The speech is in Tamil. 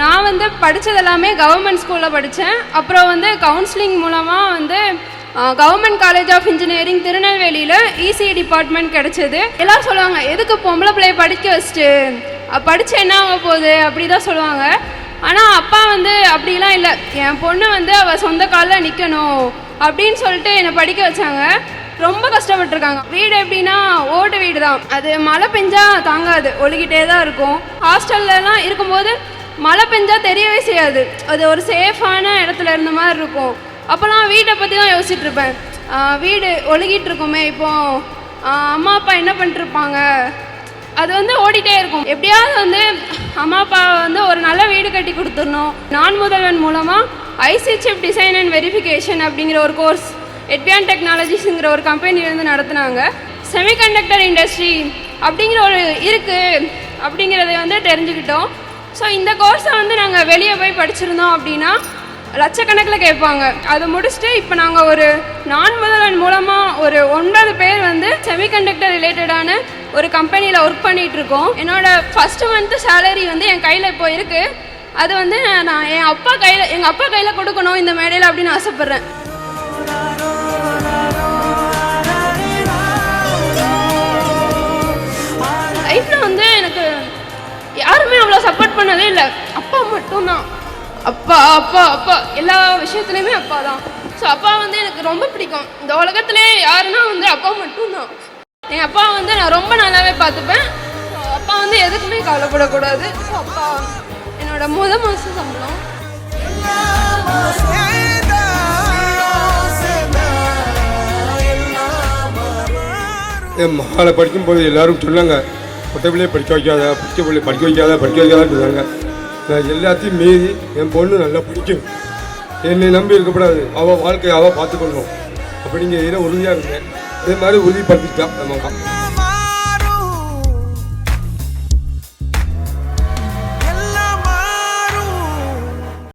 நான் வந்து படித்தது எல்லாமே கவர்மெண்ட் ஸ்கூலில் படித்தேன். அப்புறம் வந்து கவுன்சிலிங் மூலமாக வந்து கவர்மெண்ட் காலேஜ் ஆஃப் இன்ஜினியரிங் திருநெல்வேலியில் இசி டிபார்ட்மெண்ட் கிடச்சிது. எல்லோரும் சொல்லுவாங்க, எதுக்கு பொம்பளை பிள்ளைய படிக்க வச்சுட்டு படித்து என்ன ஆக போகுது அப்படி தான் சொல்லுவாங்க. ஆனால் அப்பா வந்து அப்படிலாம் இல்லை, என் பொண்ணு வந்து அவள் சொந்த காலில் நிற்கணும் அப்படின்னு சொல்லிட்டு என்னை படிக்க வச்சாங்க. ரொம்ப கஷ்டப்பட்டுருக்காங்க. வீடு எப்படின்னா ஓட்டு வீடு தான், அது மழை பெஞ்சா தாங்காது, ஒழுகிட்டே தான் இருக்கும். ஹாஸ்டல்லாம் இருக்கும்போது மழை பெஞ்சா தெரியவே செய்யாது, அது ஒரு சேஃபான இடத்துல இருந்த மாதிரி இருக்கும். அப்போல்லாம் வீட்டை பற்றி தான் யோசிச்சுட்டு இருப்பேன், வீடு ஒழுகிட்டு இருக்குமே, இப்போ அம்மா அப்பா என்ன பண்ணிட்டுருப்பாங்க, அது வந்து ஓடிட்டே இருக்கும். எப்படியாவது வந்து அம்மா அப்பா வந்து ஒரு நல்ல வீடு கட்டி கொடுத்துடணும். நான் முதல்வன் மூலமாக IC chip design and verification அப்படிங்கிற ஒரு கோர்ஸ் எட்வியான் டெக்னாலஜிஸுங்கிற ஒரு கம்பெனிலேருந்து நடத்துனாங்க. செமிகண்டக்டர் இண்டஸ்ட்ரி அப்படிங்கிற ஒரு இருக்குது அப்படிங்கிறத வந்து தெரிஞ்சுக்கிட்டோம். ஸோ இந்த கோர்ஸை வந்து நாங்கள் வெளியே போய் படிச்சிருந்தோம் அப்படின்னா லட்சக்கணக்கில் கேட்பாங்க. அதை முடிச்சுட்டு இப்போ நாங்கள் ஒரு நான் முதல்வன் மூலமாக ஒரு 9 பேர் வந்து செமிகண்டக்டர் ரிலேட்டடான ஒரு கம்பெனியில் ஒர்க் பண்ணிகிட்ருக்கோம். என்னோடய ஃபஸ்ட்டு மந்த்து சேலரி வந்து என் கையில் இப்போ இருக்குது. அது வந்து நான் எங்கள் அப்பா கையில் கொடுக்கணும் இந்த மேடையில் அப்படின்னு ஆசைப்பட்றேன். லைஃப்பில் வந்து எனக்கு யாருமே அவ்வளோ சப்போர்ட் பண்ணதே இல்லை, அப்பா மட்டும்தான். அப்பா அப்பா அப்பா எல்லா விஷயத்துலையுமே அப்பா தான். ஸோ அப்பா வந்து எனக்கு ரொம்ப பிடிக்கும். இந்த உலகத்திலே யாருன்னா வந்து அப்பா மட்டும்தான். எங்கள் அப்பா வந்து நான் ரொம்ப நல்லாவே பார்த்துப்பேன். அப்பா வந்து எதுக்குமே கவலைப்படக்கூடாது. ஸோ அப்பா என்னோட மாதம் சம்பளம். என் மகளை படிக்கும்போது எல்லோரும் சொன்னாங்க, பொட்டை பிள்ளையை படிக்க வைக்காத, படிக்க வைக்காதான்னு சொன்னாங்க. நான் எல்லாத்தையும் மீறி என் பொண்ணு நல்லா படிக்கும், என்னை நம்பி இருக்கக்கூடாது, அவள் வாழ்க்கையை அவள் பார்த்துக்கணும் அப்படிங்கிற உறுதியாக இருந்தேன். இதே மாதிரி உறுதிப்படுத்திட்டான் நம்ம